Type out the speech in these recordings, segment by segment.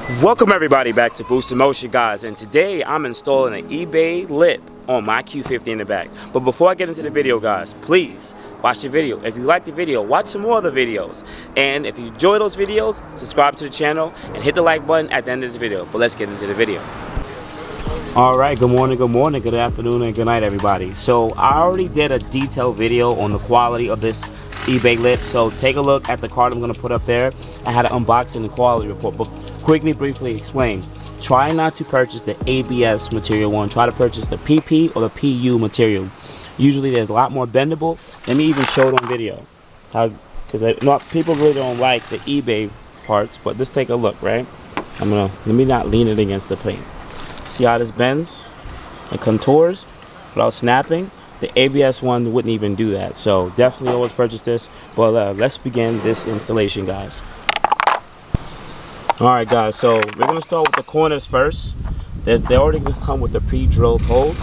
Welcome everybody back to boostinmotion, guys, and today I'm installing an eBay lip on my Q50 in the back. But before I get into the video, guys, please watch the video. If you like the video, watch some more of the videos, and if you enjoy those videos, subscribe to the channel and hit the like button at the end of this video. But let's get into the video. Alright, good morning, good afternoon, and good night everybody. So I already did a detailed video on the quality of this eBay lip, so take a look at the card I'm going to put up there. I had an unboxing and quality report, but quickly, briefly explain. Try not to purchase the ABS material one. Try to purchase the PP or the PU material. Usually there's a lot more bendable. Let me even show it on video. Because people really don't like the eBay parts, but just take a look, right? Let me not lean it against the plate. See how this bends? It contours without snapping. The ABS one wouldn't even do that. So definitely always purchase this. But let's begin this installation, guys. Alright guys, so we're going to start with the corners first. They already come with the pre-drilled holes,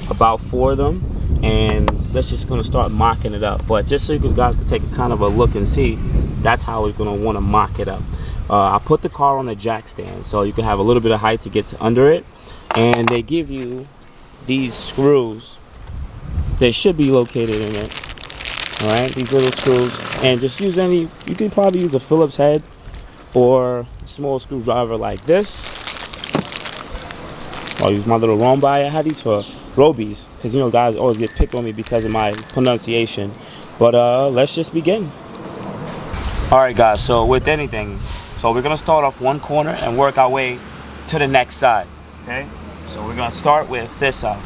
about 4 of them, and let's just going to start mocking it up. But just so you guys can take a kind of a look and see, that's how we're going to want to mock it up. I put the car on a jack stand so you can have a little bit of height to get to under it, and they give you these screws. They should be located in it. Alright, these little screws, and just use any, you can probably use a Phillips head or a small screwdriver like this. I'll use my little Rhombie. I had these for Robies because, you know, guys always get picked on me because of my pronunciation. But let's just begin. Alright guys, so with anything, so we're gonna start off one corner and work our way to the next side. Okay, so we're gonna start with this side.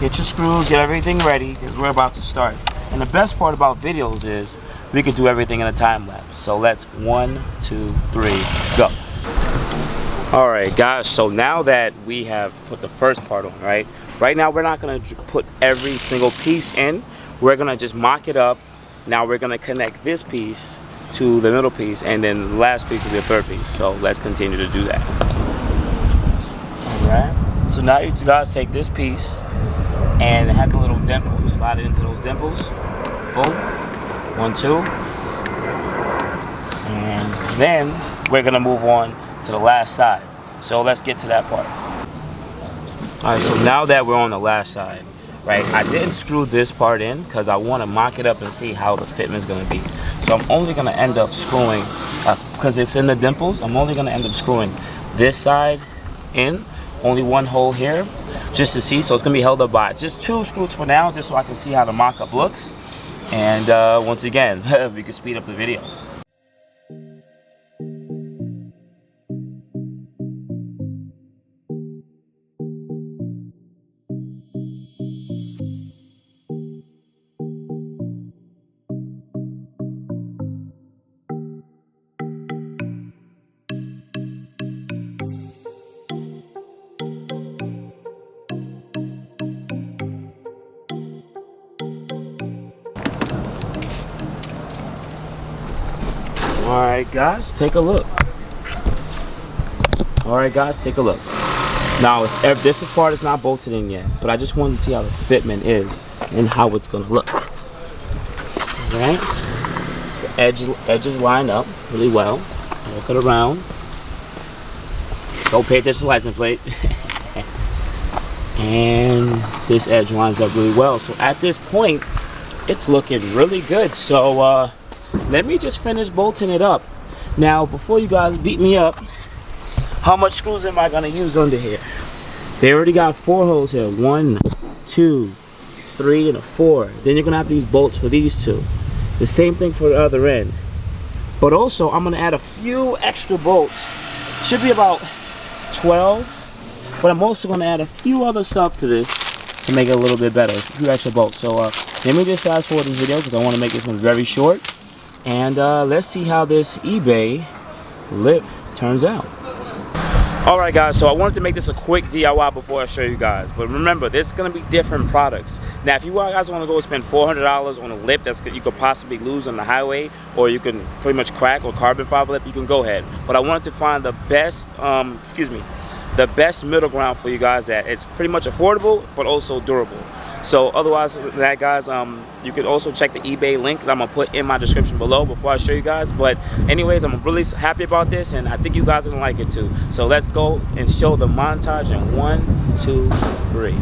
Get your screws, get everything ready because we're about to start. And the best part about videos is we could do everything in a time lapse. So let's 1, 2, 3, go. Alright guys, so now that we have put the first part on, right now we're not going to put every single piece in. We're going to just mock it up. Now we're going to connect this piece to the middle piece, and then the last piece will be the third piece. So let's continue to do that. Alright, so now you guys take this piece, and it has a little dimple. You slide it into those dimples. Boom. 1, 2. And then we're going to move on to the last side. So let's get to that part. Alright, so now that we're on the last side, right, I didn't screw this part in because I want to mock it up and see how the fitment is going to be. So I'm only going to end up screwing, because it's in the dimples, I'm only going to end up screwing this side in. Only one hole here, just to see. So it's going to be held up by just 2 screws for now, just so I can see how the mock-up looks. And once again, we can speed up the video. Alright guys, take a look. Alright guys, take a look. Now, this part is not bolted in yet, but I just wanted to see how the fitment is and how it's going to look. Alright, the edges line up really well. Look it around. Don't pay attention to the license plate. And this edge lines up really well. So at this point, it's looking really good. So let me just finish bolting it up. Now, before you guys beat me up, how much screws am I going to use under here? They already got 4 holes here. 1, 2, 3, and a 4. Then you're going to have to use bolts for these 2. The same thing for the other end. But also, I'm going to add a few extra bolts. Should be about 12. But I'm also going to add a few other stuff to this to make it a little bit better. A few extra bolts. So let me just fast forward this video because I want to make this one very short. And let's see how this eBay lip turns out. Alright guys, so I wanted to make this a quick DIY before I show you guys. But remember, this is going to be different products. Now, if you guys want to go spend $400 on a lip that you could possibly lose on the highway, or you can pretty much crack, or carbon fiber lip, you can go ahead. But I wanted to find the best, the best middle ground for you guys that it's pretty much affordable, but also durable. So otherwise than that, guys, you could also check the eBay link that I'm gonna put in my description below before I show you guys. But anyways, I'm really happy about this, and I think you guys are gonna like it too. So let's go and show the montage in 1, 2, 3.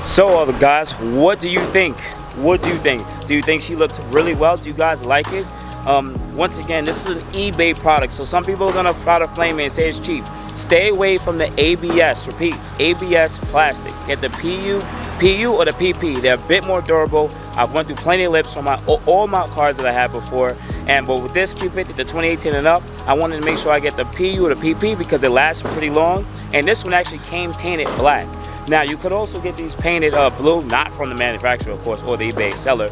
So guys, what do you think? What do you think? Do you think she looks really well? Do you guys like it? Once again, this is an eBay product, so some people are gonna try to flame me and say it's cheap. Stay away from the ABS. Repeat, ABS plastic. Get the PU or the PP. They're a bit more durable. I've went through plenty of lips from all my cars that I had before, but with this Q50, the 2018 and up, I wanted to make sure I get the PU or the PP because it lasts pretty long. And this one actually came painted black. Now you could also get these painted blue, not from the manufacturer, of course, or the eBay seller.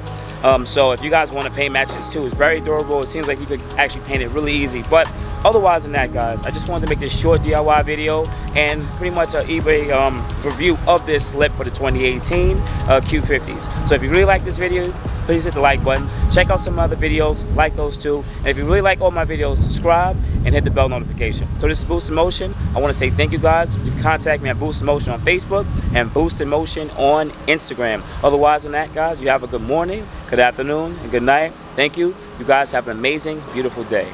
So if you guys want to paint match this too, it's very durable. It seems like you could actually paint it really easy. But otherwise than that, guys, I just wanted to make this short DIY video and pretty much an eBay review of this lip for the 2018 Q50s. So if you really like this video, please hit the like button. Check out some other videos, like those too. And if you really like all my videos, subscribe and hit the bell notification. So this is boostinmotion. I want to say thank you guys. You can contact me at boostinmotion on Facebook and boostinmotion on Instagram. Otherwise than that, guys, you have a good morning, good afternoon, and good night. Thank you. You guys have an amazing, beautiful day.